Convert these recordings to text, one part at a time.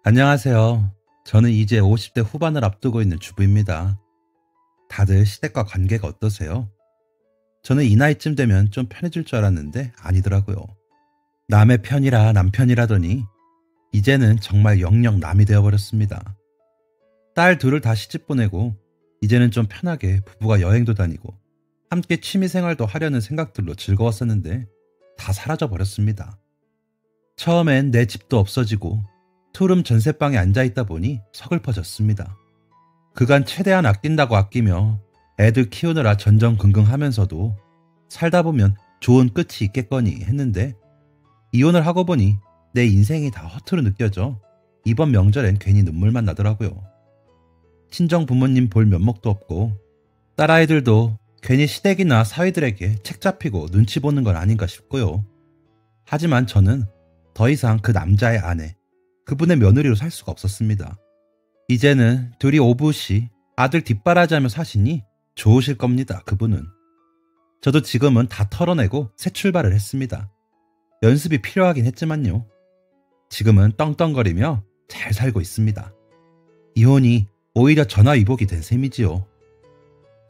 안녕하세요. 저는 이제 50대 후반을 앞두고 있는 주부입니다. 다들 시댁과 관계가 어떠세요? 저는 이 나이쯤 되면 좀 편해질 줄 알았는데 아니더라고요. 남의 편이라 남편이라더니 이제는 정말 영영 남이 되어버렸습니다. 딸 둘을 다 시집 보내고 이제는 좀 편하게 부부가 여행도 다니고 함께 취미생활도 하려는 생각들로 즐거웠었는데 다 사라져버렸습니다. 처음엔 내 집도 없어지고 투룸 전셋방에 앉아있다 보니 서글퍼졌습니다. 그간 최대한 아낀다고 아끼며 애들 키우느라 전전긍긍하면서도 살다 보면 좋은 끝이 있겠거니 했는데 이혼을 하고 보니 내 인생이 다 허투루 느껴져 이번 명절엔 괜히 눈물만 나더라고요. 친정 부모님 볼 면목도 없고 딸아이들도 괜히 시댁이나 사위들에게 책 잡히고 눈치 보는 건 아닌가 싶고요. 하지만 저는 더 이상 그 남자의 아내, 그분의 며느리로 살 수가 없었습니다. 이제는 둘이 오붓이 아들 뒷바라지하며 사시니 좋으실 겁니다. 그분은. 저도 지금은 다 털어내고 새 출발을 했습니다. 연습이 필요하긴 했지만요. 지금은 떵떵거리며 잘 살고 있습니다. 이혼이 오히려 전화위복이 된 셈이지요.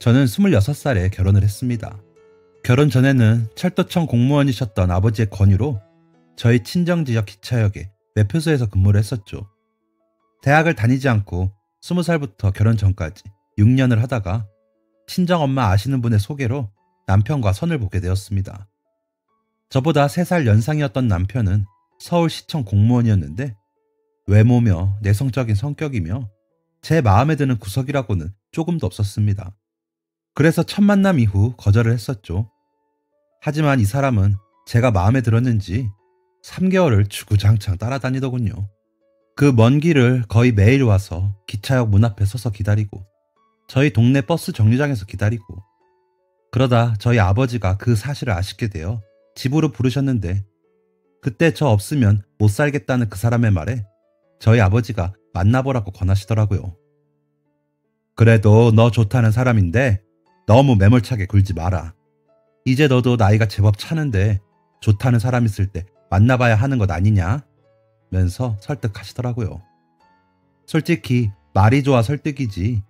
저는 26살에 결혼을 했습니다. 결혼 전에는 철도청 공무원이셨던 아버지의 권유로 저희 친정지역 기차역에 매표소에서 근무를 했었죠. 대학을 다니지 않고 20살부터 결혼 전까지 6년을 하다가 친정엄마 아시는 분의 소개로 남편과 선을 보게 되었습니다. 저보다 3살 연상이었던 남편은 서울시청 공무원이었는데 외모며 내성적인 성격이며 제 마음에 드는 구석이라고는 조금도 없었습니다. 그래서 첫 만남 이후 거절을 했었죠. 하지만 이 사람은 제가 마음에 들었는지 3개월을 주구장창 따라다니더군요. 그 먼 길을 거의 매일 와서 기차역 문 앞에 서서 기다리고 저희 동네 버스 정류장에서 기다리고 그러다 저희 아버지가 그 사실을 아시게 되어 집으로 부르셨는데 그때 저 없으면 못 살겠다는 그 사람의 말에 저희 아버지가 만나보라고 권하시더라고요. 그래도 너 좋다는 사람인데 너무 매몰차게 굴지 마라. 이제 너도 나이가 제법 차는데 좋다는 사람 있을 때 만나봐야 하는 것 아니냐? 면서 설득하시더라고요. 솔직히 말이 좋아 설득이지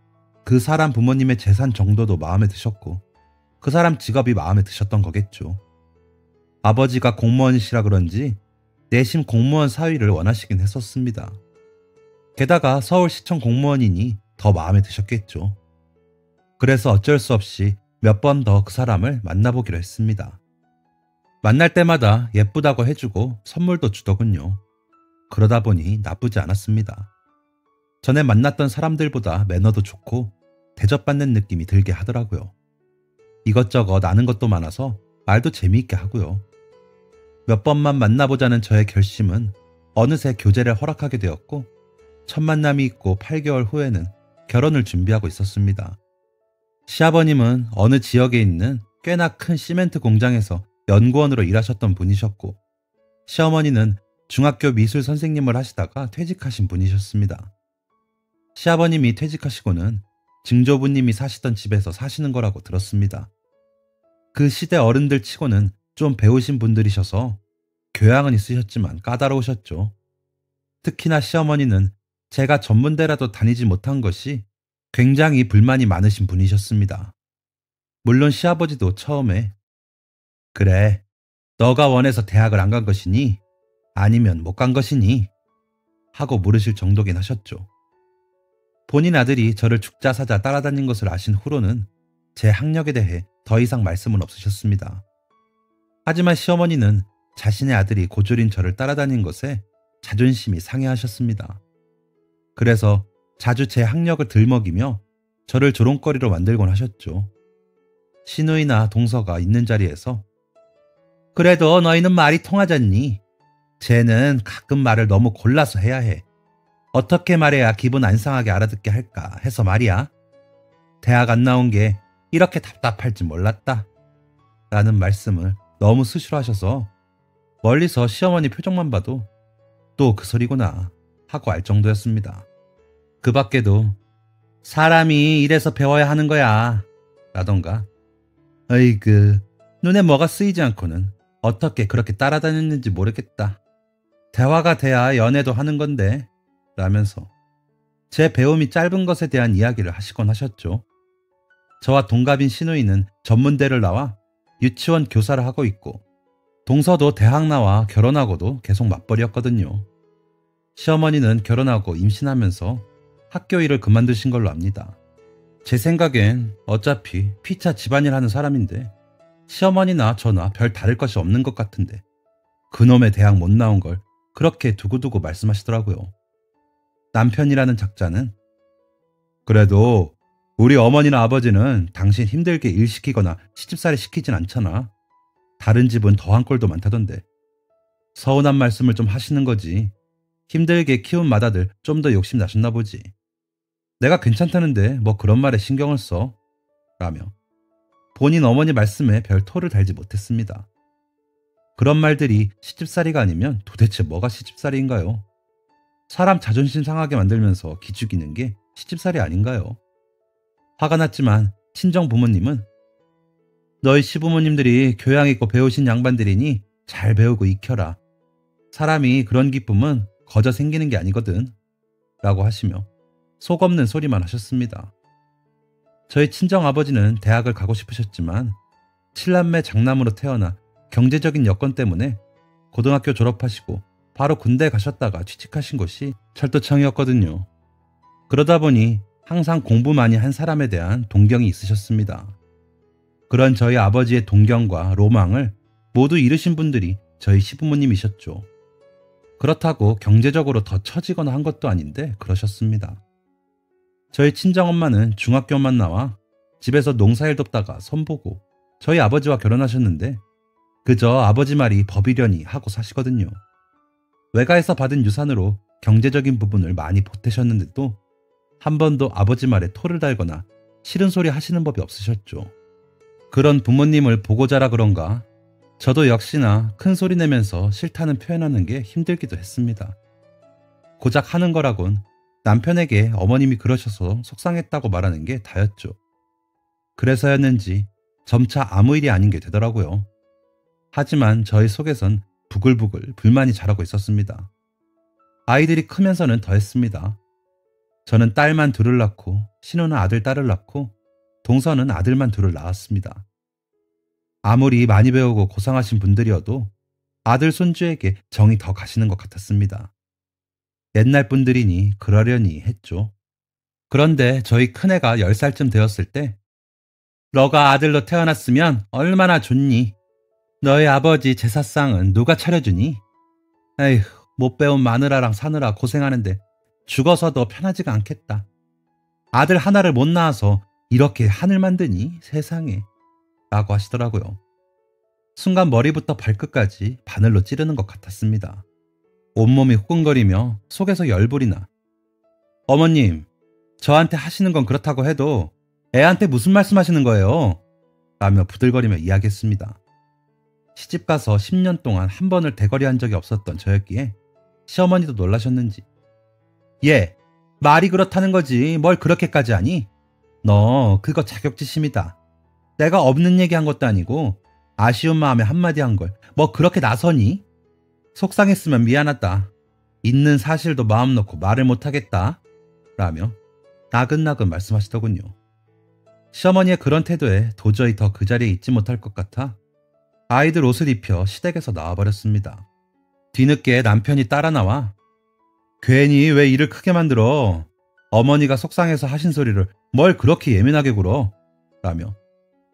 그 사람 부모님의 재산 정도도 마음에 드셨고 그 사람 직업이 마음에 드셨던 거겠죠. 아버지가 공무원이시라 그런지 내심 공무원 사위를 원하시긴 했었습니다. 게다가 서울시청 공무원이니 더 마음에 드셨겠죠. 그래서 어쩔 수 없이 몇 번 더 그 사람을 만나보기로 했습니다. 만날 때마다 예쁘다고 해주고 선물도 주더군요. 그러다 보니 나쁘지 않았습니다. 전에 만났던 사람들보다 매너도 좋고 대접받는 느낌이 들게 하더라고요. 이것저것 아는 것도 많아서 말도 재미있게 하고요. 몇 번만 만나보자는 저의 결심은 어느새 교제를 허락하게 되었고 첫 만남이 있고 8개월 후에는 결혼을 준비하고 있었습니다. 시아버님은 어느 지역에 있는 꽤나 큰 시멘트 공장에서 연구원으로 일하셨던 분이셨고 시어머니는 중학교 미술 선생님을 하시다가 퇴직하신 분이셨습니다. 시아버님이 퇴직하시고는 증조부님이 사시던 집에서 사시는 거라고 들었습니다. 그 시대 어른들 치고는 좀 배우신 분들이셔서 교양은 있으셨지만 까다로우셨죠. 특히나 시어머니는 제가 전문대라도 다니지 못한 것이 굉장히 불만이 많으신 분이셨습니다. 물론 시아버지도 처음에 그래, 너가 원해서 대학을 안 간 것이니? 아니면 못 간 것이니? 하고 물으실 정도긴 하셨죠. 본인 아들이 저를 죽자사자 따라다닌 것을 아신 후로는 제 학력에 대해 더 이상 말씀은 없으셨습니다. 하지만 시어머니는 자신의 아들이 고졸인 저를 따라다닌 것에 자존심이 상해하셨습니다. 그래서 자주 제 학력을 들먹이며 저를 조롱거리로 만들곤 하셨죠. 시누이나 동서가 있는 자리에서 그래도 너희는 말이 통하잖니. 쟤는 가끔 말을 너무 골라서 해야 해. 어떻게 말해야 기분 안 상하게 알아듣게 할까 해서 말이야. 대학 안 나온 게 이렇게 답답할지 몰랐다. 라는 말씀을 너무 수시로 하셔서 멀리서 시어머니 표정만 봐도 또 그 소리구나 하고 알 정도였습니다. 그 밖에도 사람이 이래서 배워야 하는 거야 라던가 어이그 눈에 뭐가 쓰이지 않고는 어떻게 그렇게 따라다녔는지 모르겠다. 대화가 돼야 연애도 하는 건데 라면서 제 배움이 짧은 것에 대한 이야기를 하시곤 하셨죠. 저와 동갑인 시누이는 전문대를 나와 유치원 교사를 하고 있고 동서도 대학 나와 결혼하고도 계속 맞벌이였거든요. 시어머니는 결혼하고 임신하면서 학교 일을 그만두신 걸로 압니다. 제 생각엔 어차피 피차 집안일 하는 사람인데 시어머니나 저나 별 다를 것이 없는 것 같은데 그놈의 대학 못 나온 걸 그렇게 두고두고 말씀하시더라고요. 남편이라는 작자는 그래도 우리 어머니나 아버지는 당신 힘들게 일 시키거나 시집살이 시키진 않잖아. 다른 집은 더한 꼴도 많다던데. 서운한 말씀을 좀 하시는 거지. 힘들게 키운 맏아들 좀 더 욕심 나셨나 보지. 내가 괜찮다는데 뭐 그런 말에 신경을 써. 라며 본인 어머니 말씀에 별 토를 달지 못했습니다. 그런 말들이 시집살이가 아니면 도대체 뭐가 시집살이인가요? 사람 자존심 상하게 만들면서 기죽이는 게 시집살이 아닌가요? 화가 났지만 친정 부모님은 너희 시부모님들이 교양 있고 배우신 양반들이니 잘 배우고 익혀라. 사람이 그런 기쁨은 거저 생기는 게 아니거든. 라고 하시며 속 없는 소리만 하셨습니다. 저희 친정아버지는 대학을 가고 싶으셨지만 7남매 장남으로 태어나 경제적인 여건 때문에 고등학교 졸업하시고 바로 군대 가셨다가 취직하신 곳이 철도청이었거든요. 그러다 보니 항상 공부 많이 한 사람에 대한 동경이 있으셨습니다. 그런 저희 아버지의 동경과 로망을 모두 이루신 분들이 저희 시부모님이셨죠. 그렇다고 경제적으로 더 처지거나 한 것도 아닌데 그러셨습니다. 저희 친정엄마는 중학교만 나와 집에서 농사일 돕다가 손보고 저희 아버지와 결혼하셨는데 그저 아버지 말이 법이려니 하고 사시거든요. 외가에서 받은 유산으로 경제적인 부분을 많이 보태셨는데도 한 번도 아버지 말에 토를 달거나 싫은 소리 하시는 법이 없으셨죠. 그런 부모님을 보고 자라 그런가 저도 역시나 큰 소리 내면서 싫다는 표현하는 게 힘들기도 했습니다. 고작 하는 거라곤 남편에게 어머님이 그러셔서 속상했다고 말하는 게 다였죠. 그래서였는지 점차 아무 일이 아닌 게 되더라고요. 하지만 저희 속에선 부글부글 불만이 자라고 있었습니다. 아이들이 크면서는 더했습니다. 저는 딸만 둘을 낳고 신우는 아들, 딸을 낳고 동서는 아들만 둘을 낳았습니다. 아무리 많이 배우고 고상하신 분들이어도 아들, 손주에게 정이 더 가시는 것 같았습니다. 옛날 분들이니 그러려니 했죠. 그런데 저희 큰애가 10살쯤 되었을 때 너가 아들로 태어났으면 얼마나 좋니? 너희 아버지 제사상은 누가 차려주니? 에휴, 못 배운 마누라랑 사느라 고생하는데 죽어서도 편하지가 않겠다. 아들 하나를 못 낳아서 이렇게 하늘 만드니 세상에 라고 하시더라고요. 순간 머리부터 발끝까지 바늘로 찌르는 것 같았습니다. 온몸이 후끈거리며 속에서 열불이 나 어머님, 저한테 하시는 건 그렇다고 해도 애한테 무슨 말씀하시는 거예요? 라며 부들거리며 이야기했습니다. 시집가서 10년 동안 한 번을 대거리한 적이 없었던 저였기에 시어머니도 놀라셨는지 얘, 말이 그렇다는 거지 뭘 그렇게까지 하니? 너 그거 자격지심이다. 내가 없는 얘기한 것도 아니고 아쉬운 마음에 한마디 한 걸 뭐 그렇게 나서니? 속상했으면 미안하다. 있는 사실도 마음 놓고 말을 못하겠다. 라며 나긋나긋 말씀하시더군요. 시어머니의 그런 태도에 도저히 더 그 자리에 있지 못할 것 같아 아이들 옷을 입혀 시댁에서 나와버렸습니다. 뒤늦게 남편이 따라 나와 괜히 왜 일을 크게 만들어? 어머니가 속상해서 하신 소리를 뭘 그렇게 예민하게 굴어? 라며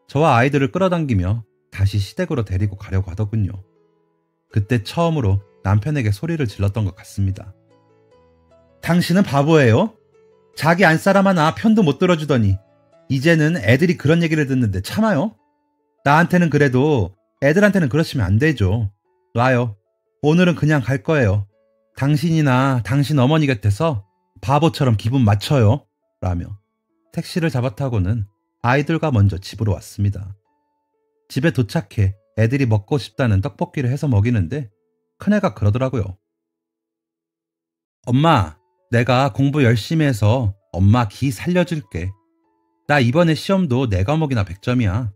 저와 아이들을 끌어당기며 다시 시댁으로 데리고 가려고 하더군요. 그때 처음으로 남편에게 소리를 질렀던 것 같습니다. 당신은 바보예요? 자기 안사람 하나 편도 못 들어주더니 이제는 애들이 그런 얘기를 듣는데 참아요? 나한테는 그래도 애들한테는 그러시면 안 되죠. 놔요. 오늘은 그냥 갈 거예요. 당신이나 당신 어머니 곁에서 바보처럼 기분 맞춰요. 라며 택시를 잡아타고는 아이들과 먼저 집으로 왔습니다. 집에 도착해 애들이 먹고 싶다는 떡볶이를 해서 먹이는데 큰애가 그러더라고요. 엄마, 내가 공부 열심히 해서 엄마 기 살려줄게. 나 이번에 시험도 4과목이나 100점이야.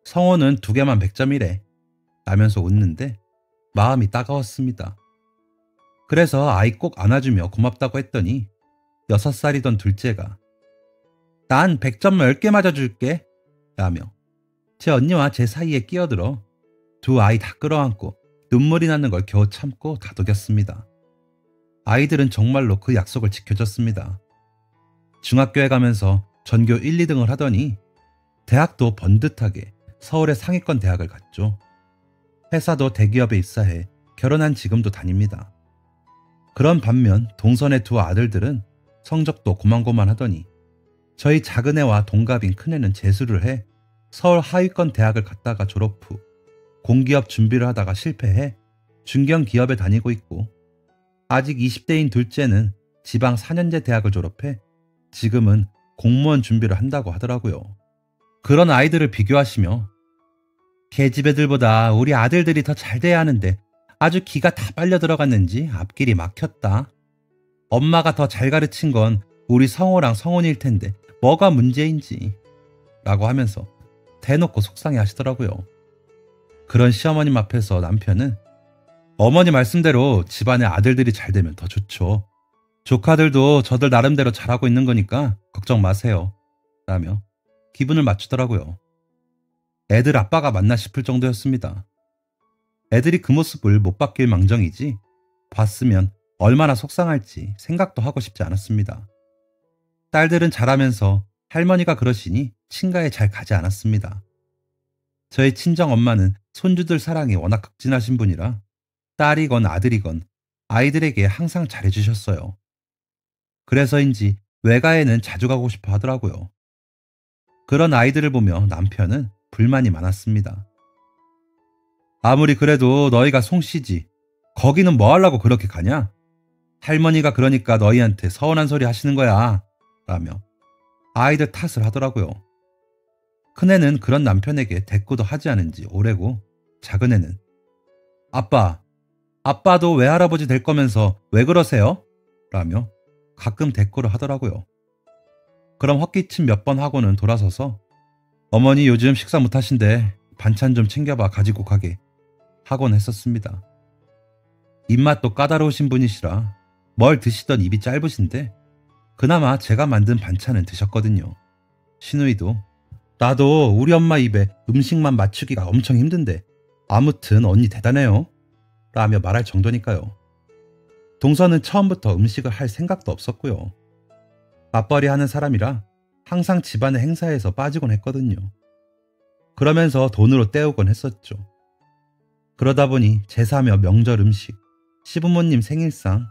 성호는 2개만 100점이래. 라면서 웃는데 마음이 따가웠습니다. 그래서 아이 꼭 안아주며 고맙다고 했더니 6살이던 둘째가 난 100점 10개 맞아줄게 라며 제 언니와 제 사이에 끼어들어 두 아이 다 끌어안고 눈물이 나는 걸 겨우 참고 다독였습니다. 아이들은 정말로 그 약속을 지켜줬습니다. 중학교에 가면서 전교 1, 2등을 하더니 대학도 번듯하게 서울의 상위권 대학을 갔죠. 회사도 대기업에 입사해 결혼한 지금도 다닙니다. 그런 반면 동선의 두 아들들은 성적도 고만고만하더니 저희 작은애와 동갑인 큰애는 재수를 해 서울 하위권 대학을 갔다가 졸업 후 공기업 준비를 하다가 실패해 중견기업에 다니고 있고 아직 20대인 둘째는 지방 4년제 대학을 졸업해 지금은 공무원 준비를 한다고 하더라고요. 그런 아이들을 비교하시며 걔집 애들보다 우리 아들들이 더 잘 돼야 하는데 아주 기가 다 빨려 들어갔는지 앞길이 막혔다. 엄마가 더 잘 가르친 건 우리 성호랑 성훈일 텐데 뭐가 문제인지 라고 하면서 대놓고 속상해 하시더라고요. 그런 시어머님 앞에서 남편은 어머니 말씀대로 집안의 아들들이 잘 되면 더 좋죠. 조카들도 저들 나름대로 잘하고 있는 거니까 걱정 마세요 라며 기분을 맞추더라고요. 애들 아빠가 맞나 싶을 정도였습니다. 애들이 그 모습을 못 바뀔 망정이지 봤으면 얼마나 속상할지 생각도 하고 싶지 않았습니다. 딸들은 자라면서 할머니가 그러시니 친가에 잘 가지 않았습니다. 저희 친정엄마는 손주들 사랑이 워낙 극진하신 분이라 딸이건 아들이건 아이들에게 항상 잘해주셨어요. 그래서인지 외가에는 자주 가고 싶어 하더라고요. 그런 아이들을 보며 남편은 불만이 많았습니다. 아무리 그래도 너희가 송씨지 거기는 뭐 하려고 그렇게 가냐? 할머니가 그러니까 너희한테 서운한 소리 하시는 거야 라며 아이들 탓을 하더라고요. 큰애는 그런 남편에게 대꾸도 하지 않은 지 오래고 작은애는 아빠도 외할아버지 될 거면서 왜 그러세요? 라며 가끔 대꾸를 하더라고요. 그럼 헛기침 몇 번 하고는 돌아서서 어머니 요즘 식사 못하신데 반찬 좀 챙겨봐 가지고 가게 하곤 했었습니다. 입맛도 까다로우신 분이시라 뭘 드시던 입이 짧으신데 그나마 제가 만든 반찬은 드셨거든요. 시누이도 나도 우리 엄마 입에 음식만 맞추기가 엄청 힘든데 아무튼 언니 대단해요 라며 말할 정도니까요. 동서는 처음부터 음식을 할 생각도 없었고요. 맞벌이 하는 사람이라 항상 집안의 행사에서 빠지곤 했거든요. 그러면서 돈으로 때우곤 했었죠. 그러다 보니 제사며 명절 음식, 시부모님 생일상,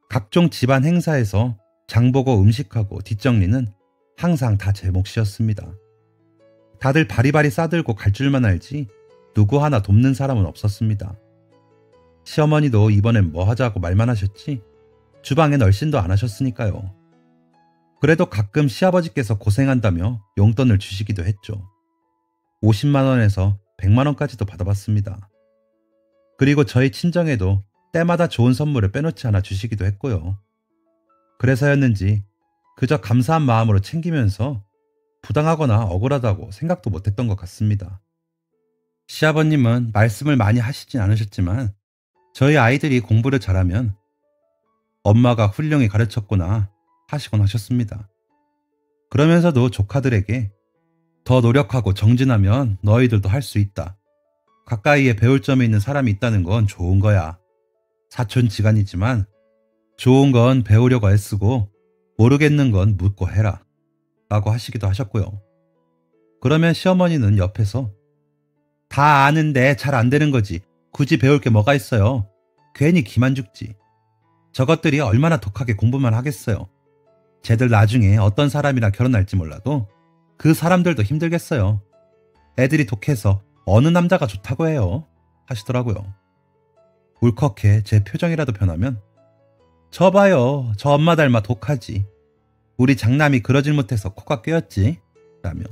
각종 집안 행사에서 장보고 음식하고 뒷정리는 항상 다 제 몫이었습니다. 다들 바리바리 싸들고 갈 줄만 알지 누구 하나 돕는 사람은 없었습니다. 시어머니도 이번엔 뭐 하자고 말만 하셨지 주방엔 얼씬도 안 하셨으니까요. 그래도 가끔 시아버지께서 고생한다며 용돈을 주시기도 했죠. 50만 원에서 100만 원까지도 받아봤습니다. 그리고 저희 친정에도 때마다 좋은 선물을 빼놓지 않아 주시기도 했고요. 그래서였는지 그저 감사한 마음으로 챙기면서 부당하거나 억울하다고 생각도 못했던 것 같습니다. 시아버님은 말씀을 많이 하시진 않으셨지만 저희 아이들이 공부를 잘하면 엄마가 훌륭히 가르쳤구나 하시곤 하셨습니다. 그러면서도 조카들에게 더 노력하고 정진하면 너희들도 할 수 있다. 가까이에 배울 점이 있는 사람이 있다는 건 좋은 거야. 사촌지간이지만 좋은 건 배우려고 애쓰고 모르겠는 건 묻고 해라 라고 하시기도 하셨고요. 그러면 시어머니는 옆에서 다 아는데 잘 안 되는 거지 굳이 배울 게 뭐가 있어요. 괜히 기만 죽지. 저것들이 얼마나 독하게 공부만 하겠어요. 쟤들 나중에 어떤 사람이랑 결혼할지 몰라도 그 사람들도 힘들겠어요. 애들이 독해서 어느 남자가 좋다고 해요 하시더라고요. 울컥해 제 표정이라도 변하면 저 봐요 저 엄마 닮아 독하지. 우리 장남이 그러질 못해서 코가 꿰었지 라며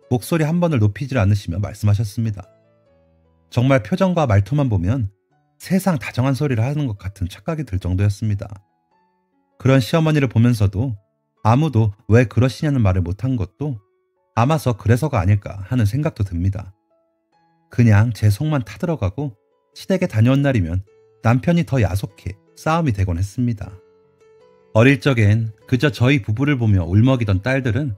목소리 한 번을 높이질 않으시며 말씀하셨습니다. 정말 표정과 말투만 보면 세상 다정한 소리를 하는 것 같은 착각이 들 정도였습니다. 그런 시어머니를 보면서도 아무도 왜 그러시냐는 말을 못한 것도 아마서 그래서가 아닐까 하는 생각도 듭니다. 그냥 제 속만 타들어가고 시댁에 다녀온 날이면 남편이 더 야속해 싸움이 되곤 했습니다. 어릴 적엔 그저 저희 부부를 보며 울먹이던 딸들은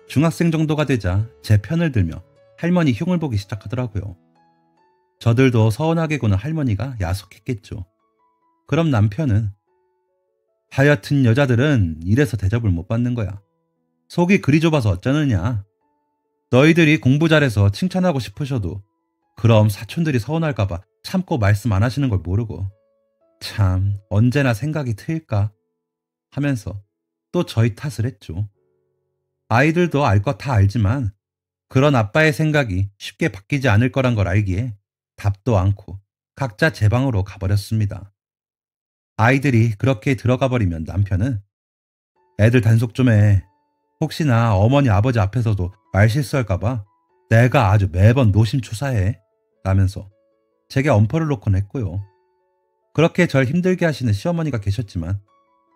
중학생 정도가 되자 제 편을 들며 할머니 흉을 보기 시작하더라고요. 저들도 서운하게 구는 할머니가 야속했겠죠. 그럼 남편은 하여튼 여자들은 이래서 대접을 못 받는 거야. 속이 그리 좁아서 어쩌느냐. 너희들이 공부 잘해서 칭찬하고 싶으셔도 그럼 사촌들이 서운할까봐 참고 말씀 안 하시는 걸 모르고 참 언제나 생각이 트일까 하면서 또 저희 탓을 했죠. 아이들도 알 것 다 알지만 그런 아빠의 생각이 쉽게 바뀌지 않을 거란 걸 알기에 답도 않고 각자 제 방으로 가버렸습니다. 아이들이 그렇게 들어가 버리면 남편은 애들 단속 좀 해. 혹시나 어머니 아버지 앞에서도 말 실수할까봐 내가 아주 매번 노심초사해 라면서 제게 엄포를 놓곤 했고요. 그렇게 절 힘들게 하시는 시어머니가 계셨지만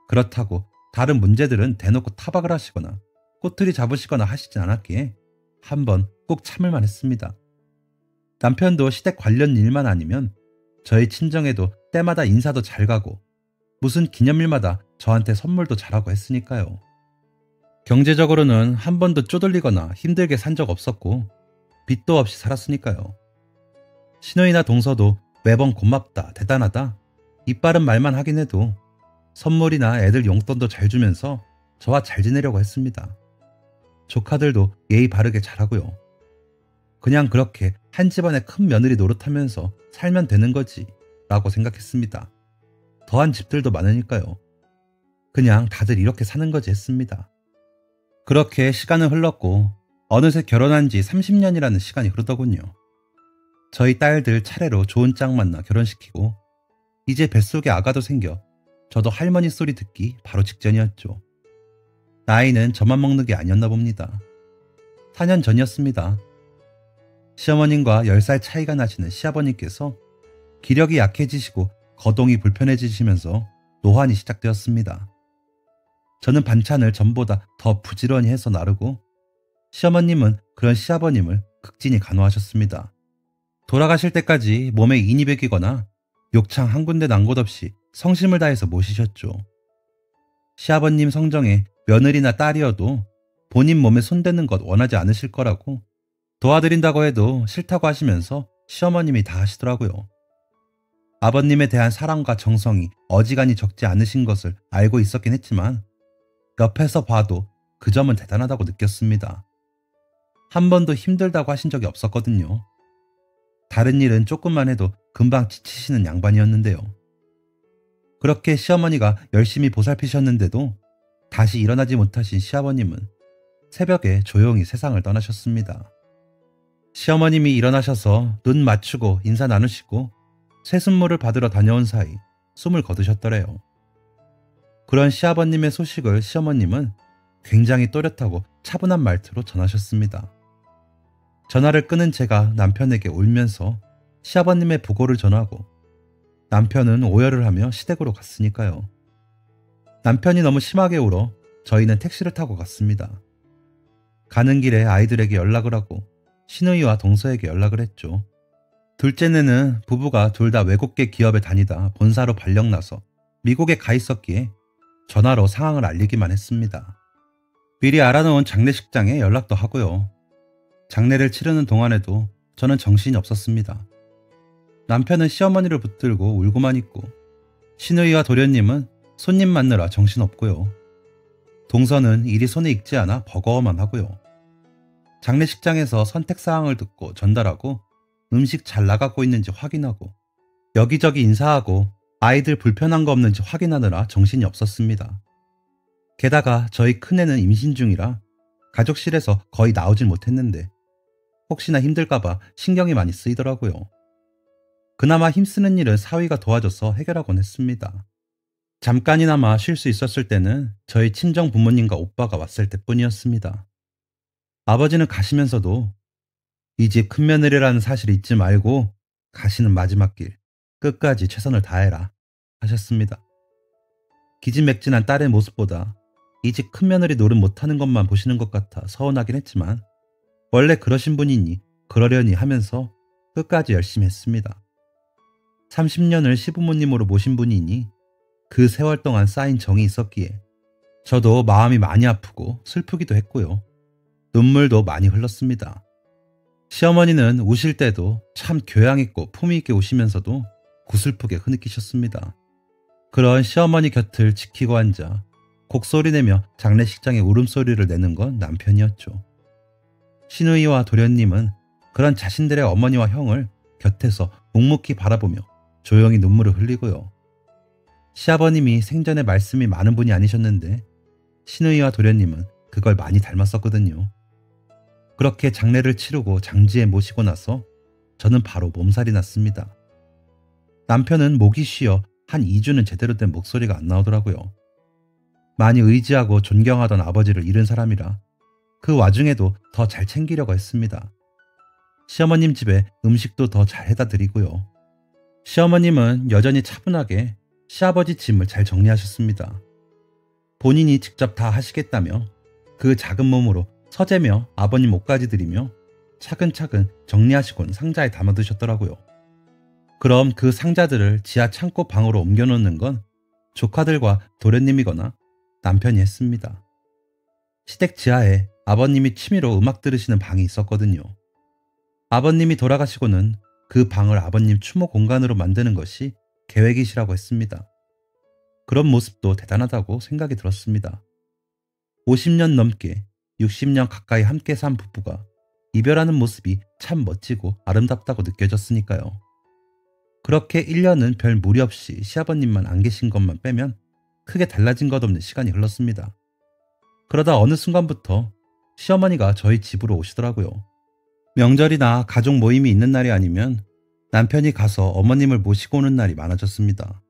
그렇다고 다른 문제들은 대놓고 타박을 하시거나 꼬투리 잡으시거나 하시진 않았기에 한번 꼭 참을만 했습니다. 남편도 시댁 관련 일만 아니면 저희 친정에도 때마다 인사도 잘 가고 무슨 기념일마다 저한테 선물도 잘하고 했으니까요. 경제적으로는 한 번도 쪼들리거나 힘들게 산 적 없었고 빚도 없이 살았으니까요. 시누이나 동서도 매번 고맙다, 대단하다, 이빠른 말만 하긴 해도 선물이나 애들 용돈도 잘 주면서 저와 잘 지내려고 했습니다. 조카들도 예의 바르게 잘하고요. 그냥 그렇게 한 집안의 큰 며느리 노릇하면서 살면 되는 거지 라고 생각했습니다. 더한 집들도 많으니까요. 그냥 다들 이렇게 사는 거지 했습니다. 그렇게 시간은 흘렀고 어느새 결혼한 지 30년이라는 시간이 흐르더군요. 저희 딸들 차례로 좋은 짝 만나 결혼시키고 이제 뱃속에 아가도 생겨 저도 할머니 소리 듣기 바로 직전이었죠. 나이는 저만 먹는 게 아니었나 봅니다. 4년 전이었습니다. 시어머님과 10살 차이가 나시는 시아버님께서 기력이 약해지시고 거동이 불편해지시면서 노환이 시작되었습니다. 저는 반찬을 전보다 더 부지런히 해서 나르고 시어머님은 그런 시아버님을 극진히 간호하셨습니다. 돌아가실 때까지 몸에 인이 배기거나 욕창 한 군데 난 곳 없이 성심을 다해서 모시셨죠. 시아버님 성정에 며느리나 딸이어도 본인 몸에 손대는 것 원하지 않으실 거라고 도와드린다고 해도 싫다고 하시면서 시어머님이 다 하시더라고요. 아버님에 대한 사랑과 정성이 어지간히 적지 않으신 것을 알고 있었긴 했지만 옆에서 봐도 그 점은 대단하다고 느꼈습니다. 한 번도 힘들다고 하신 적이 없었거든요. 다른 일은 조금만 해도 금방 지치시는 양반이었는데요. 그렇게 시어머니가 열심히 보살피셨는데도 다시 일어나지 못하신 시아버님은 새벽에 조용히 세상을 떠나셨습니다. 시어머님이 일어나셔서 눈 맞추고 인사 나누시고 새순물을 받으러 다녀온 사이 숨을 거두셨더래요. 그런 시아버님의 소식을 시어머님은 굉장히 또렷하고 차분한 말투로 전하셨습니다. 전화를 끊은 제가 남편에게 울면서 시아버님의 부고를 전하고 남편은 오열을 하며 시댁으로 갔으니까요. 남편이 너무 심하게 울어 저희는 택시를 타고 갔습니다. 가는 길에 아이들에게 연락을 하고 시누이와 동서에게 연락을 했죠. 둘째는 부부가 둘 다 외국계 기업에 다니다 본사로 발령나서 미국에 가 있었기에 전화로 상황을 알리기만 했습니다. 미리 알아놓은 장례식장에 연락도 하고요. 장례를 치르는 동안에도 저는 정신이 없었습니다. 남편은 시어머니를 붙들고 울고만 있고 시누이와 도련님은 손님 맞느라 정신없고요. 동서는 일이 손에 익지 않아 버거워만 하고요. 장례식장에서 선택사항을 듣고 전달하고 음식 잘 나가고 있는지 확인하고 여기저기 인사하고 아이들 불편한 거 없는지 확인하느라 정신이 없었습니다. 게다가 저희 큰애는 임신 중이라 가족실에서 거의 나오질 못했는데 혹시나 힘들까봐 신경이 많이 쓰이더라고요. 그나마 힘쓰는 일은 사위가 도와줘서 해결하곤 했습니다. 잠깐이나마 쉴 수 있었을 때는 저희 친정 부모님과 오빠가 왔을 때뿐이었습니다. 아버지는 가시면서도 이 집 큰며느리라는 사실 잊지 말고 가시는 마지막 길 끝까지 최선을 다해라 하셨습니다. 기진맥진한 딸의 모습보다 이 집 큰며느리 노릇 못하는 것만 보시는 것 같아 서운하긴 했지만 원래 그러신 분이니 그러려니 하면서 끝까지 열심히 했습니다. 30년을 시부모님으로 모신 분이니 그 세월 동안 쌓인 정이 있었기에 저도 마음이 많이 아프고 슬프기도 했고요. 눈물도 많이 흘렀습니다. 시어머니는 우실 때도 참 교양 있고 품위 있게 우시면서도 구슬프게 흐느끼셨습니다. 그런 시어머니 곁을 지키고 앉아 곡소리 내며 장례식장에 울음소리를 내는 건 남편이었죠. 시누이와 도련님은 그런 자신들의 어머니와 형을 곁에서 묵묵히 바라보며 조용히 눈물을 흘리고요. 시아버님이 생전에 말씀이 많은 분이 아니셨는데 시누이와 도련님은 그걸 많이 닮았었거든요. 그렇게 장례를 치르고 장지에 모시고 나서 저는 바로 몸살이 났습니다. 남편은 목이 쉬어 한 2주는 제대로 된 목소리가 안 나오더라고요. 많이 의지하고 존경하던 아버지를 잃은 사람이라 그 와중에도 더 잘 챙기려고 했습니다. 시어머님 집에 음식도 더 잘 해다 드리고요. 시어머님은 여전히 차분하게 시아버지 짐을 잘 정리하셨습니다. 본인이 직접 다 하시겠다며 그 작은 몸으로 서재며 아버님 옷까지 드리며 차근차근 정리하시곤 상자에 담아두셨더라고요. 그럼 그 상자들을 지하 창고 방으로 옮겨놓는 건 조카들과 도련님이거나 남편이 했습니다. 시댁 지하에 아버님이 취미로 음악 들으시는 방이 있었거든요. 아버님이 돌아가시고는 그 방을 아버님 추모 공간으로 만드는 것이 계획이시라고 했습니다. 그런 모습도 대단하다고 생각이 들었습니다. 50년 넘게 60년 가까이 함께 산 부부가 이별하는 모습이 참 멋지고 아름답다고 느껴졌으니까요. 그렇게 1년은 별 무리 없이 시아버님만 안 계신 것만 빼면 크게 달라진 것 없는 시간이 흘렀습니다. 그러다 어느 순간부터 시어머니가 저희 집으로 오시더라고요. 명절이나 가족 모임이 있는 날이 아니면 남편이 가서 어머님을 모시고 오는 날이 많아졌습니다.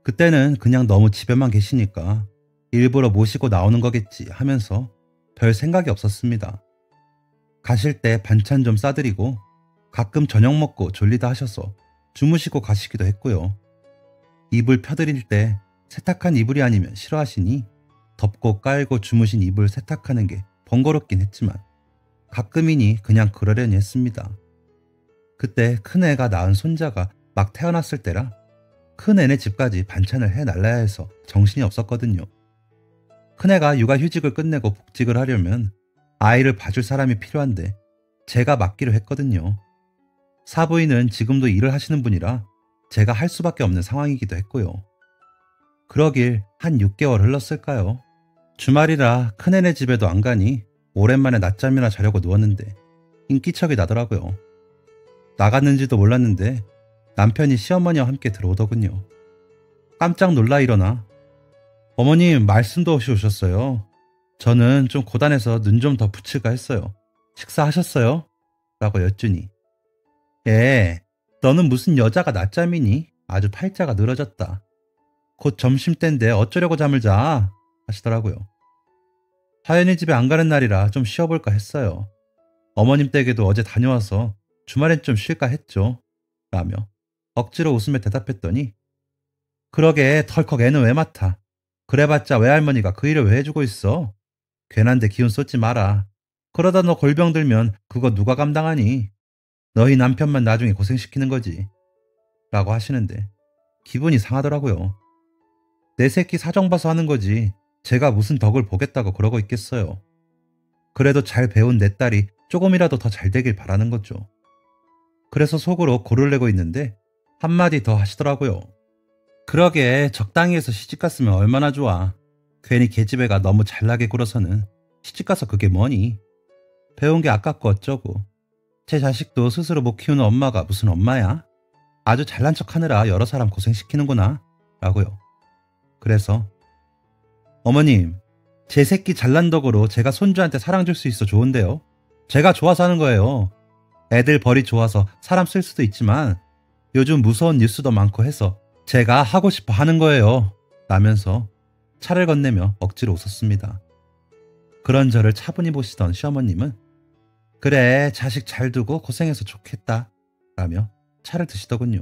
그때는 그냥 너무 집에만 계시니까 일부러 모시고 나오는 거겠지 하면서 별 생각이 없었습니다. 가실 때 반찬 좀 싸드리고 가끔 저녁 먹고 졸리다 하셔서 주무시고 가시기도 했고요. 이불 펴드릴 때 세탁한 이불이 아니면 싫어하시니 덮고 깔고 주무신 이불 세탁하는 게 번거롭긴 했지만 가끔이니 그냥 그러려니 했습니다. 그때 큰애가 낳은 손자가 막 태어났을 때라 큰애네 집까지 반찬을 해날라야 해서 정신이 없었거든요. 큰애가 육아휴직을 끝내고 복직을 하려면 아이를 봐줄 사람이 필요한데 제가 맡기로 했거든요. 사부인은 지금도 일을 하시는 분이라 제가 할 수밖에 없는 상황이기도 했고요. 그러길 한 6개월 흘렀을까요? 주말이라 큰애네 집에도 안 가니 오랜만에 낮잠이나 자려고 누웠는데 인기척이 나더라고요. 나갔는지도 몰랐는데 남편이 시어머니와 함께 들어오더군요. 깜짝 놀라 일어나 어머님 말씀도 없이 오셨어요. 저는 좀 고단해서 눈 좀 더 붙일까 했어요. 식사하셨어요? 라고 여쭈니 예, 너는 무슨 여자가 낮잠이니? 아주 팔자가 늘어졌다. 곧 점심때인데 어쩌려고 잠을 자? 하시더라고요. 하연이 집에 안 가는 날이라 좀 쉬어볼까 했어요. 어머님 댁에도 어제 다녀와서 주말엔 좀 쉴까 했죠. 라며 억지로 웃으며 대답했더니 그러게 덜컥 애는 왜 맡아? 그래봤자 외할머니가 그 일을 왜 해주고 있어? 괜한데 기운 쏟지 마라. 그러다 너 골병 들면 그거 누가 감당하니? 너희 남편만 나중에 고생시키는 거지. 라고 하시는데 기분이 상하더라고요. 내 새끼 사정 봐서 하는 거지. 제가 무슨 덕을 보겠다고 그러고 있겠어요. 그래도 잘 배운 내 딸이 조금이라도 더 잘 되길 바라는 거죠. 그래서 속으로 고를 내고 있는데 한마디 더 하시더라고요. 그러게 적당히 해서 시집갔으면 얼마나 좋아. 괜히 계집애가 너무 잘나게 굴어서는 시집가서 그게 뭐니. 배운 게 아깝고 어쩌고. 제 자식도 스스로 못 키우는 엄마가 무슨 엄마야? 아주 잘난 척하느라 여러 사람 고생시키는구나 라고요. 그래서 어머님, 제 새끼 잘난 덕으로 제가 손주한테 사랑 줄 수 있어 좋은데요. 제가 좋아서 하는 거예요. 애들 벌이 좋아서 사람 쓸 수도 있지만 요즘 무서운 뉴스도 많고 해서 제가 하고 싶어 하는 거예요. 라면서 차를 건네며 억지로 웃었습니다. 그런 저를 차분히 보시던 시어머님은 그래 자식 잘 두고 고생해서 좋겠다 라며 차를 드시더군요.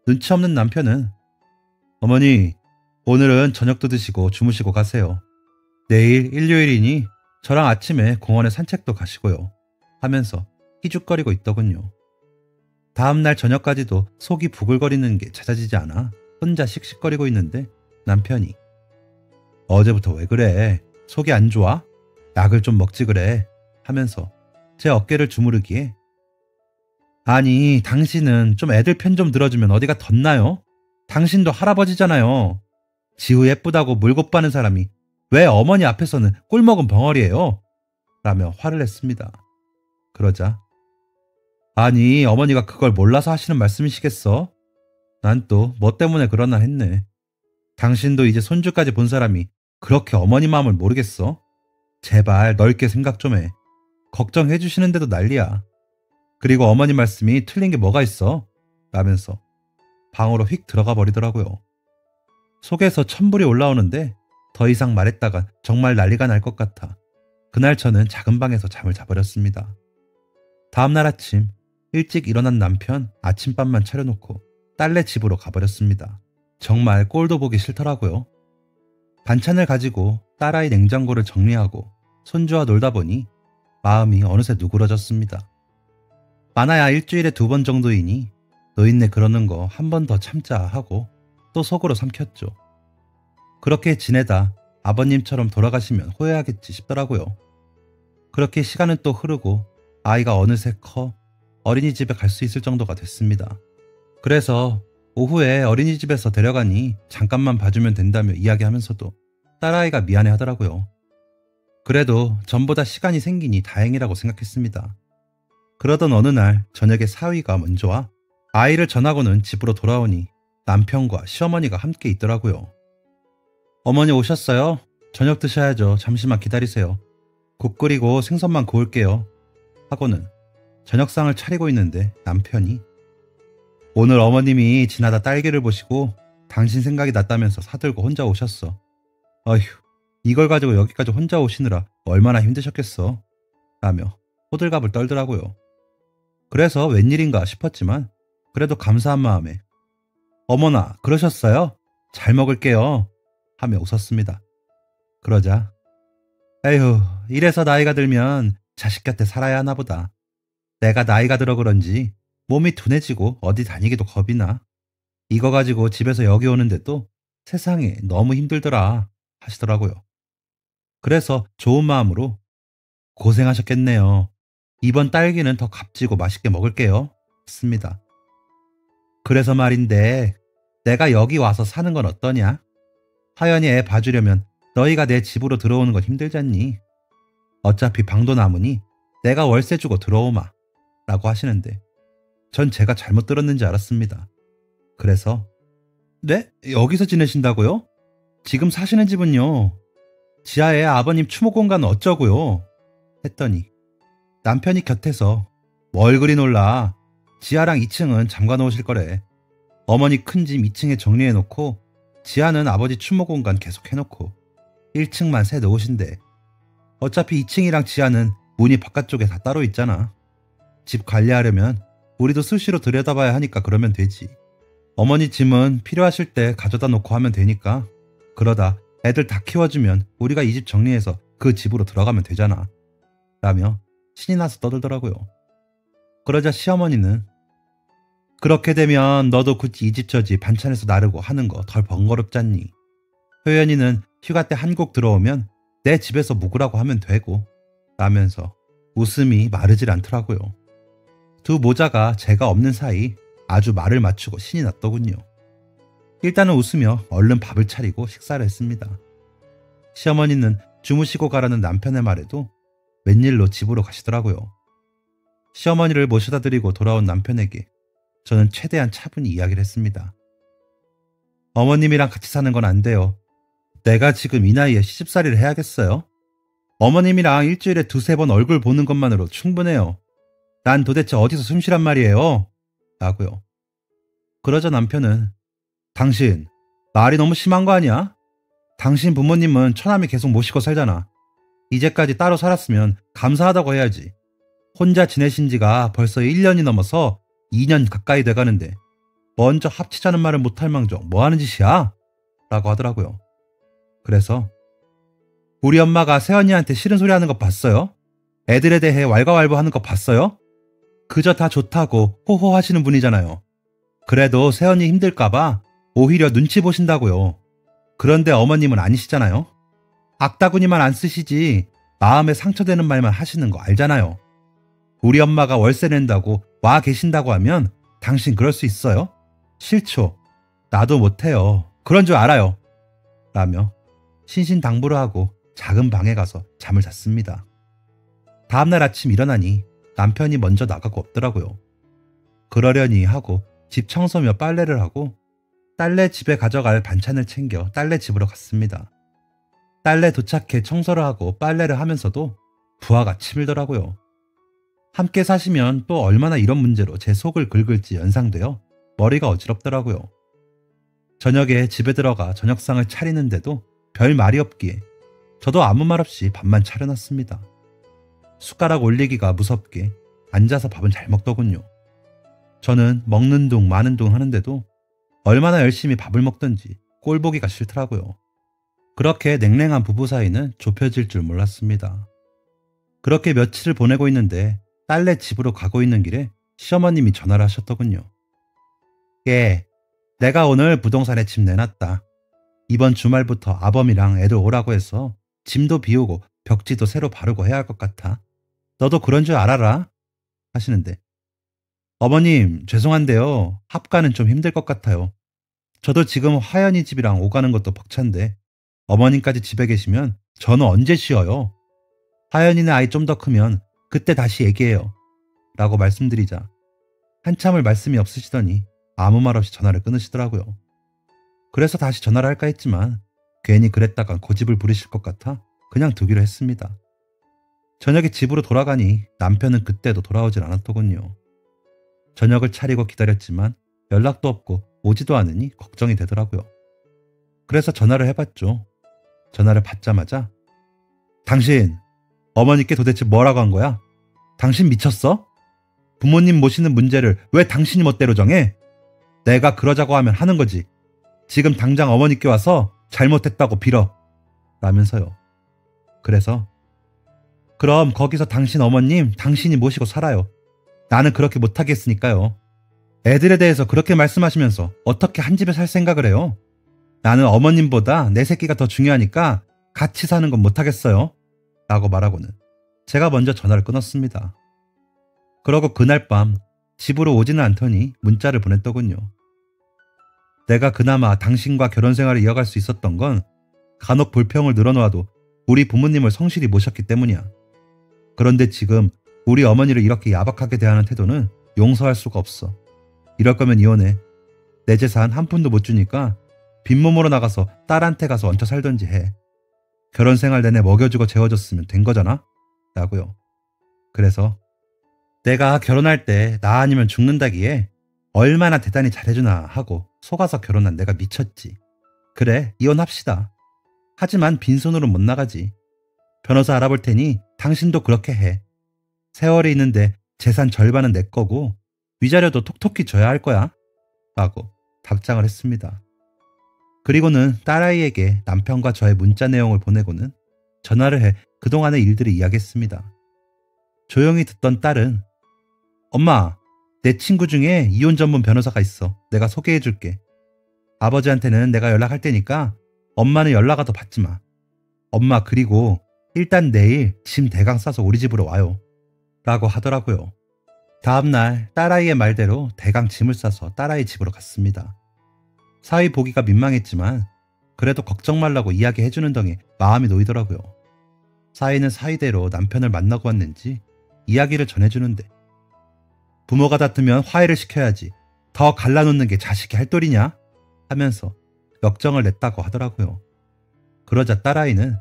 눈치 없는 남편은 어머니 오늘은 저녁도 드시고 주무시고 가세요. 내일 일요일이니 저랑 아침에 공원에 산책도 가시고요 하면서 희죽거리고 있더군요. 다음날 저녁까지도 속이 부글거리는 게 찾아지지 않아 혼자 씩씩거리고 있는데 남편이 어제부터 왜 그래? 속이 안 좋아? 약을 좀 먹지 그래 하면서 제 어깨를 주무르기에 아니 당신은 좀 애들 편 좀 들어주면 어디가 덧나요? 당신도 할아버지잖아요. 지우 예쁘다고 물고 빠는 사람이 왜 어머니 앞에서는 꿀먹은 벙어리예요? 라며 화를 냈습니다. 그러자 아니 어머니가 그걸 몰라서 하시는 말씀이시겠어? 난 또 뭐 때문에 그러나 했네. 당신도 이제 손주까지 본 사람이 그렇게 어머니 마음을 모르겠어? 제발 넓게 생각 좀 해. 걱정해 주시는데도 난리야. 그리고 어머니 말씀이 틀린 게 뭐가 있어? 라면서 방으로 휙 들어가 버리더라고요. 속에서 천불이 올라오는데 더 이상 말했다가 정말 난리가 날 것 같아 그날 저는 작은 방에서 잠을 자버렸습니다. 다음날 아침 일찍 일어난 남편 아침밥만 차려놓고 딸네 집으로 가버렸습니다. 정말 꼴도 보기 싫더라고요. 반찬을 가지고 딸아이 냉장고를 정리하고 손주와 놀다 보니 마음이 어느새 누그러졌습니다. 많아야 일주일에 2번 정도이니 노인네 그러는 거 한 번 더 참자 하고 또 속으로 삼켰죠. 그렇게 지내다 아버님처럼 돌아가시면 후회하겠지 싶더라고요. 그렇게 시간은 또 흐르고 아이가 어느새 커 어린이집에 갈 수 있을 정도가 됐습니다. 그래서 오후에 어린이집에서 데려가니 잠깐만 봐주면 된다며 이야기하면서도 딸아이가 미안해 하더라고요. 그래도 전보다 시간이 생기니 다행이라고 생각했습니다. 그러던 어느 날 저녁에 사위가 먼저 와 아이를 전하고는 집으로 돌아오니 남편과 시어머니가 함께 있더라고요. 어머니 오셨어요? 저녁 드셔야죠. 잠시만 기다리세요. 국 끓이고 생선만 구울게요. 하고는 저녁상을 차리고 있는데 남편이 오늘 어머님이 지나다 딸기를 보시고 당신 생각이 났다면서 사들고 혼자 오셨어. 어휴, 이걸 가지고 여기까지 혼자 오시느라 얼마나 힘드셨겠어. 라며 호들갑을 떨더라고요. 그래서 웬일인가 싶었지만 그래도 감사한 마음에 어머나 그러셨어요? 잘 먹을게요. 하며 웃었습니다. 그러자 에휴 이래서 나이가 들면 자식 곁에 살아야 하나 보다. 내가 나이가 들어 그런지 몸이 둔해지고 어디 다니기도 겁이 나. 이거 가지고 집에서 여기 오는데도 세상에 너무 힘들더라 하시더라고요. 그래서 좋은 마음으로 고생하셨겠네요. 이번 딸기는 더 값지고 맛있게 먹을게요. 했습니다. 그래서 말인데 내가 여기 와서 사는 건 어떠냐? 하연이 애 봐주려면 너희가 내 집으로 들어오는 건 힘들잖니. 어차피 방도 남으니 내가 월세 주고 들어오마 라고 하시는데 전 제가 잘못 들었는지 알았습니다. 그래서 네? 여기서 지내신다고요? 지금 사시는 집은요? 지하에 아버님 추모 공간은 어쩌고요? 했더니 남편이 곁에서 뭘 그리 놀라. 지하랑 2층은 잠가 놓으실 거래. 어머니 큰 짐 2층에 정리해놓고 지하는 아버지 추모 공간 계속 해놓고 1층만 새 놓으신대. 어차피 2층이랑 지하는 문이 바깥쪽에 다 따로 있잖아. 집 관리하려면 우리도 수시로 들여다봐야 하니까 그러면 되지. 어머니 짐은 필요하실 때 가져다 놓고 하면 되니까 그러다 애들 다 키워주면 우리가 이 집 정리해서 그 집으로 들어가면 되잖아. 라며 신이 나서 떠들더라고요. 그러자 시어머니는 그렇게 되면 너도 굳이 이 집 저 집 반찬해서 나르고 하는 거 덜 번거롭잖니. 효연이는 휴가 때 한국 들어오면 내 집에서 묵으라고 하면 되고 라면서 웃음이 마르질 않더라고요. 두 모자가 제가 없는 사이 아주 말을 맞추고 신이 났더군요. 일단은 웃으며 얼른 밥을 차리고 식사를 했습니다. 시어머니는 주무시고 가라는 남편의 말에도 웬일로 집으로 가시더라고요. 시어머니를 모셔다 드리고 돌아온 남편에게 저는 최대한 차분히 이야기를 했습니다. 어머님이랑 같이 사는 건 안 돼요. 내가 지금 이 나이에 시집살이를 해야겠어요? 어머님이랑 일주일에 2-3번 얼굴 보는 것만으로 충분해요. 난 도대체 어디서 숨쉬란 말이에요? 라고요. 그러자 남편은 당신 말이 너무 심한 거 아니야? 당신 부모님은 처남이 계속 모시고 살잖아. 이제까지 따로 살았으면 감사하다고 해야지. 혼자 지내신 지가 벌써 1년이 넘어서 2년 가까이 돼가는데 먼저 합치자는 말을 못할 망정 뭐 하는 짓이야? 라고 하더라고요. 그래서 우리 엄마가 새언니한테 싫은 소리 하는 거 봤어요? 애들에 대해 왈가왈부하는 거 봤어요? 그저 다 좋다고 호호하시는 분이잖아요. 그래도 새언니 힘들까봐 오히려 눈치 보신다고요. 그런데 어머님은 아니시잖아요. 악다구니만 안 쓰시지 마음에 상처되는 말만 하시는 거 알잖아요. 우리 엄마가 월세 낸다고 와 계신다고 하면 당신 그럴 수 있어요? 싫죠. 나도 못해요. 그런 줄 알아요. 라며 신신당부를 하고 작은 방에 가서 잠을 잤습니다. 다음날 아침 일어나니 남편이 먼저 나가고 없더라고요. 그러려니 하고 집 청소며 빨래를 하고 딸네 집에 가져갈 반찬을 챙겨 딸네 집으로 갔습니다. 딸네 도착해 청소를 하고 빨래를 하면서도 부하가 치밀더라고요. 함께 사시면 또 얼마나 이런 문제로 제 속을 긁을지 연상되어 머리가 어지럽더라고요. 저녁에 집에 들어가 저녁상을 차리는데도 별 말이 없기에 저도 아무 말 없이 밥만 차려놨습니다. 숟가락 올리기가 무섭게 앉아서 밥은 잘 먹더군요. 저는 먹는 둥 마는 둥 하는데도 얼마나 열심히 밥을 먹던지 꼴 보기가 싫더라고요. 그렇게 냉랭한 부부 사이는 좁혀질 줄 몰랐습니다. 그렇게 며칠을 보내고 있는데 딸네 집으로 가고 있는 길에 시어머님이 전화를 하셨더군요. 예, 내가 오늘 부동산에 집 내놨다. 이번 주말부터 아범이랑 애들 오라고 해서 짐도 비우고 벽지도 새로 바르고 해야 할 것 같아. 너도 그런 줄 알아라 하시는데 어머님 죄송한데요. 합가는 좀 힘들 것 같아요. 저도 지금 화연이 집이랑 오가는 것도 벅찬데 어머님까지 집에 계시면 저는 언제 쉬어요? 화연이네 아이 좀 더 크면 그때 다시 얘기해요. 라고 말씀드리자 한참을 말씀이 없으시더니 아무 말 없이 전화를 끊으시더라고요. 그래서 다시 전화를 할까 했지만 괜히 그랬다간 고집을 부리실 것 같아 그냥 두기로 했습니다. 저녁에 집으로 돌아가니 남편은 그때도 돌아오질 않았더군요. 저녁을 차리고 기다렸지만 연락도 없고 오지도 않으니 걱정이 되더라고요. 그래서 전화를 해봤죠. 전화를 받자마자 당신 어머니께 도대체 뭐라고 한 거야? 당신 미쳤어? 부모님 모시는 문제를 왜 당신이 멋대로 정해? 내가 그러자고 하면 하는 거지. 지금 당장 어머니께 와서 잘못했다고 빌어. 라면서요. 그래서 그럼 거기서 당신 어머님 당신이 모시고 살아요. 나는 그렇게 못하겠으니까요. 애들에 대해서 그렇게 말씀하시면서 어떻게 한 집에 살 생각을 해요? 나는 어머님보다 내 새끼가 더 중요하니까 같이 사는 건 못하겠어요. 라고 말하고는 제가 먼저 전화를 끊었습니다. 그러고 그날 밤 집으로 오지는 않더니 문자를 보냈더군요. 내가 그나마 당신과 결혼 생활을 이어갈 수 있었던 건 간혹 불평을 늘어놓아도 우리 부모님을 성실히 모셨기 때문이야. 그런데 지금 우리 어머니를 이렇게 야박하게 대하는 태도는 용서할 수가 없어. 이럴 거면 이혼해. 내 재산 한 푼도 못 주니까 빈몸으로 나가서 딸한테 가서 얹혀 살던지 해. 결혼 생활 내내 먹여주고 재워줬으면 된 거잖아? 라고요. 그래서 내가 결혼할 때 나 아니면 죽는다기에 얼마나 대단히 잘해주나 하고 속아서 결혼한 내가 미쳤지. 그래, 이혼합시다. 하지만 빈손으로 못 나가지. 변호사 알아볼 테니 당신도 그렇게 해. 세월이 있는데 재산 절반은 내 거고 위자료도 톡톡히 줘야 할 거야. 라고 답장을 했습니다. 그리고는 딸아이에게 남편과 저의 문자 내용을 보내고는 전화를 해 그동안의 일들을 이야기했습니다. 조용히 듣던 딸은 엄마, 내 친구 중에 이혼 전문 변호사가 있어. 내가 소개해 줄게. 아버지한테는 내가 연락할 테니까 엄마는 연락 와도 받지 마. 엄마 그리고 일단 내일 짐 대강 싸서 우리 집으로 와요. 라고 하더라고요. 다음날 딸아이의 말대로 대강 짐을 싸서 딸아이 집으로 갔습니다. 사위 보기가 민망했지만 그래도 걱정 말라고 이야기해주는 덩에 마음이 놓이더라고요. 사위는 사위대로 남편을 만나고 왔는지 이야기를 전해주는데 부모가 다투면 화해를 시켜야지 더 갈라놓는 게 자식이 할 도리냐? 하면서 역정을 냈다고 하더라고요. 그러자 딸아이는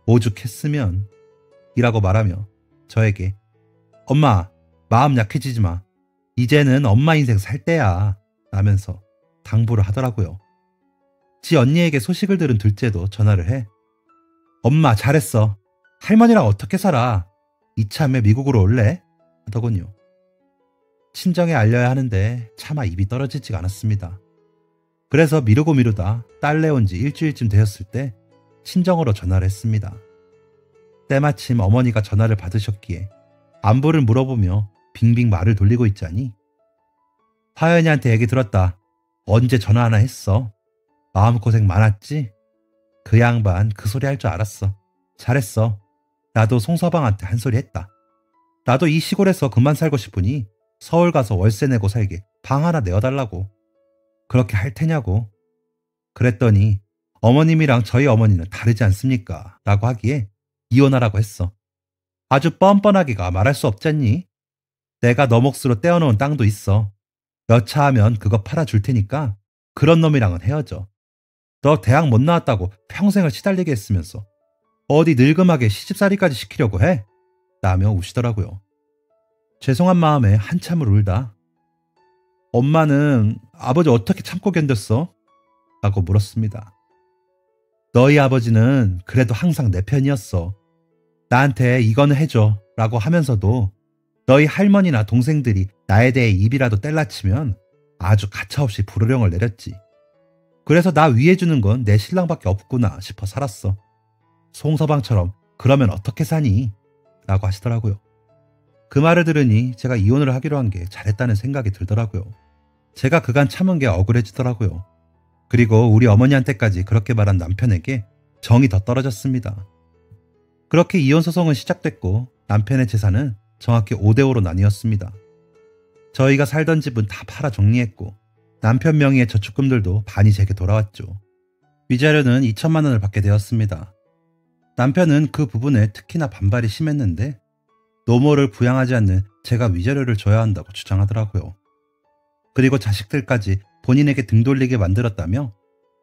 오죽했으면 이라고 말하며 저에게 엄마 마음 약해지지 마. 이제는 엄마 인생 살 때야 라면서 당부를 하더라고요. 지 언니에게 소식을 들은 둘째도 전화를 해 엄마 잘했어. 할머니랑 어떻게 살아? 이참에 미국으로 올래? 하더군요. 친정에 알려야 하는데 차마 입이 떨어지지가 않았습니다. 그래서 미루다 딸내 온 지 일주일쯤 되었을 때 친정으로 전화를 했습니다. 때마침 어머니가 전화를 받으셨기에 안부를 물어보며 빙빙 말을 돌리고 있자니 화연이한테 얘기 들었다. 언제 전화 하나 했어? 마음고생 많았지? 그 양반 그 소리 할 줄 알았어. 잘했어. 나도 송서방한테 한 소리 했다. 나도 이 시골에서 그만 살고 싶으니 서울 가서 월세 내고 살게 방 하나 내어달라고. 그렇게 할 테냐고. 그랬더니 어머님이랑 저희 어머니는 다르지 않습니까? 라고 하기에 이혼하라고 했어. 아주 뻔뻔하기가 말할 수 없잖니? 내가 너 몫으로 떼어놓은 땅도 있어. 여차하면 그거 팔아줄 테니까 그런 놈이랑은 헤어져. 너 대학 못 나왔다고 평생을 시달리게 했으면서 어디 늙음하게 시집살이까지 시키려고 해? 라며 우시더라고요. 죄송한 마음에 한참을 울다 엄마는 아버지 어떻게 참고 견뎠어? 라고 물었습니다. 너희 아버지는 그래도 항상 내 편이었어. 나한테 이거는 해줘 라고 하면서도 너희 할머니나 동생들이 나에 대해 입이라도 뗄라치면 아주 가차없이 불호령을 내렸지. 그래서 나 위해주는 건 내 신랑밖에 없구나 싶어 살았어. 송서방처럼 그러면 어떻게 사니? 라고 하시더라고요. 그 말을 들으니 제가 이혼을 하기로 한 게 잘했다는 생각이 들더라고요. 제가 그간 참은 게 억울해지더라고요. 그리고 우리 어머니한테까지 그렇게 말한 남편에게 정이 더 떨어졌습니다. 그렇게 이혼 소송은 시작됐고 남편의 재산은 정확히 5대5로 나뉘었습니다. 저희가 살던 집은 다 팔아 정리했고 남편 명의의 저축금들도 반이 제게 돌아왔죠. 위자료는 2천만 원을 받게 되었습니다. 남편은 그 부분에 특히나 반발이 심했는데 노모를 부양하지 않는 제가 위자료를 줘야 한다고 주장하더라고요. 그리고 자식들까지 본인에게 등 돌리게 만들었다며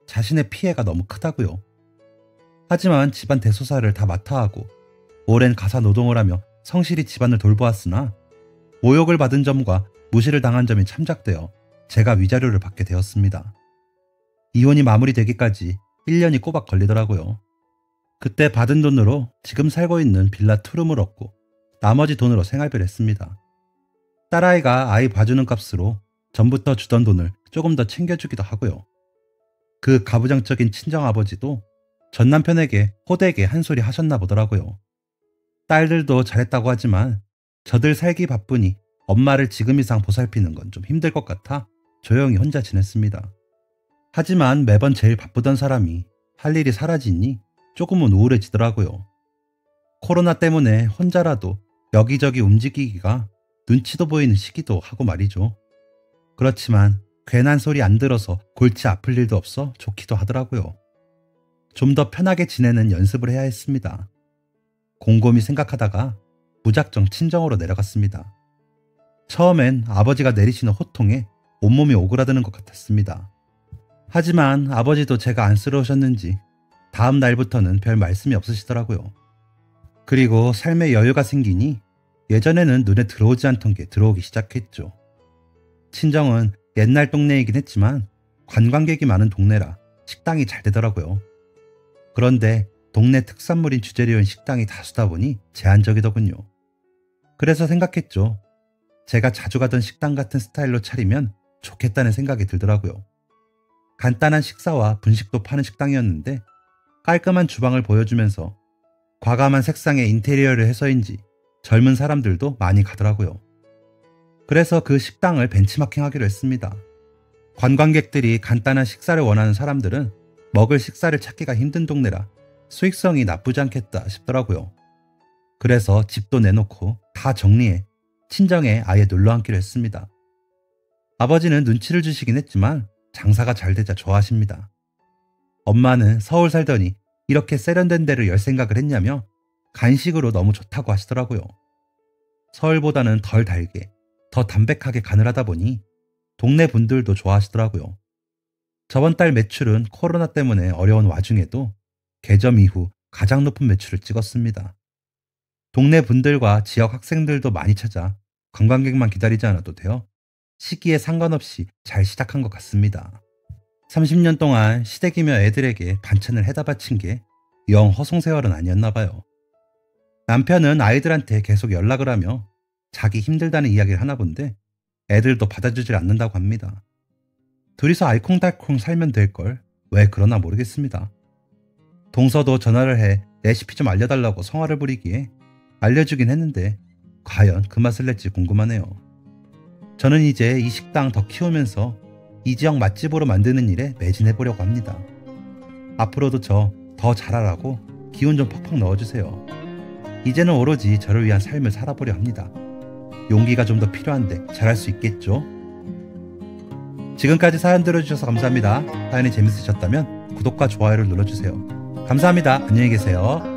자신의 피해가 너무 크다고요. 하지만 집안 대소사를 다 맡아 하고 오랜 가사 노동을 하며 성실히 집안을 돌보았으나 모욕을 받은 점과 무시를 당한 점이 참작되어 제가 위자료를 받게 되었습니다. 이혼이 마무리되기까지 1년이 꼬박 걸리더라고요. 그때 받은 돈으로 지금 살고 있는 빌라 투룸을 얻고 나머지 돈으로 생활비를 했습니다. 딸아이가 아이 봐주는 값으로 전부터 주던 돈을 조금 더 챙겨주기도 하고요. 그 가부장적인 친정아버지도 전 남편에게 호되게 한 소리 하셨나 보더라고요. 딸들도 잘했다고 하지만 저들 살기 바쁘니 엄마를 지금 이상 보살피는 건 좀 힘들 것 같아 조용히 혼자 지냈습니다. 하지만 매번 제일 바쁘던 사람이 할 일이 사라지니 조금은 우울해지더라고요. 코로나 때문에 혼자라도 여기저기 움직이기가 눈치도 보이는 시기도 하고 말이죠. 그렇지만 괜한 소리 안 들어서 골치 아플 일도 없어 좋기도 하더라고요. 좀 더 편하게 지내는 연습을 해야 했습니다. 곰곰이 생각하다가 무작정 친정으로 내려갔습니다. 처음엔 아버지가 내리시는 호통에 온몸이 오그라드는 것 같았습니다. 하지만 아버지도 제가 안쓰러우셨는지 다음 날부터는 별 말씀이 없으시더라고요. 그리고 삶에 여유가 생기니 예전에는 눈에 들어오지 않던 게 들어오기 시작했죠. 친정은 옛날 동네이긴 했지만 관광객이 많은 동네라 식당이 잘 되더라고요. 그런데 동네 특산물인 주재료인 식당이 다수다 보니 제한적이더군요. 그래서 생각했죠. 제가 자주 가던 식당 같은 스타일로 차리면 좋겠다는 생각이 들더라고요. 간단한 식사와 분식도 파는 식당이었는데 깔끔한 주방을 보여주면서 과감한 색상의 인테리어를 해서인지 젊은 사람들도 많이 가더라고요. 그래서 그 식당을 벤치마킹하기로 했습니다. 관광객들이 간단한 식사를 원하는 사람들은 먹을 식사를 찾기가 힘든 동네라 수익성이 나쁘지 않겠다 싶더라고요. 그래서 집도 내놓고 다 정리해 친정에 아예 놀러앉기로 했습니다. 아버지는 눈치를 주시긴 했지만 장사가 잘 되자 좋아하십니다. 엄마는 서울 살더니 이렇게 세련된 데를 열 생각을 했냐며 간식으로 너무 좋다고 하시더라고요. 서울보다는 덜 달게, 더 담백하게 간을 하다 보니 동네 분들도 좋아하시더라고요. 저번 달 매출은 코로나 때문에 어려운 와중에도 개점 이후 가장 높은 매출을 찍었습니다. 동네 분들과 지역 학생들도 많이 찾아 관광객만 기다리지 않아도 되어 시기에 상관없이 잘 시작한 것 같습니다. 30년 동안 시댁이며 애들에게 반찬을 해다 바친 게 영 허송세월은 아니었나 봐요. 남편은 아이들한테 계속 연락을 하며 자기 힘들다는 이야기를 하나 본데 애들도 받아주질 않는다고 합니다. 둘이서 알콩달콩 살면 될걸 왜 그러나 모르겠습니다. 동서도 전화를 해 레시피 좀 알려달라고 성화를 부리기에 알려주긴 했는데 과연 그 맛을 낼지 궁금하네요. 저는 이제 이 식당 더 키우면서 이 지역 맛집으로 만드는 일에 매진해보려고 합니다. 앞으로도 저 더 잘하라고 기운 좀 팍팍 넣어주세요. 이제는 오로지 저를 위한 삶을 살아보려 합니다. 용기가 좀 더 필요한데 잘할 수 있겠죠? 지금까지 사연 들어주셔서 감사합니다. 사연이 재밌으셨다면 구독과 좋아요를 눌러주세요. 감사합니다. 안녕히 계세요.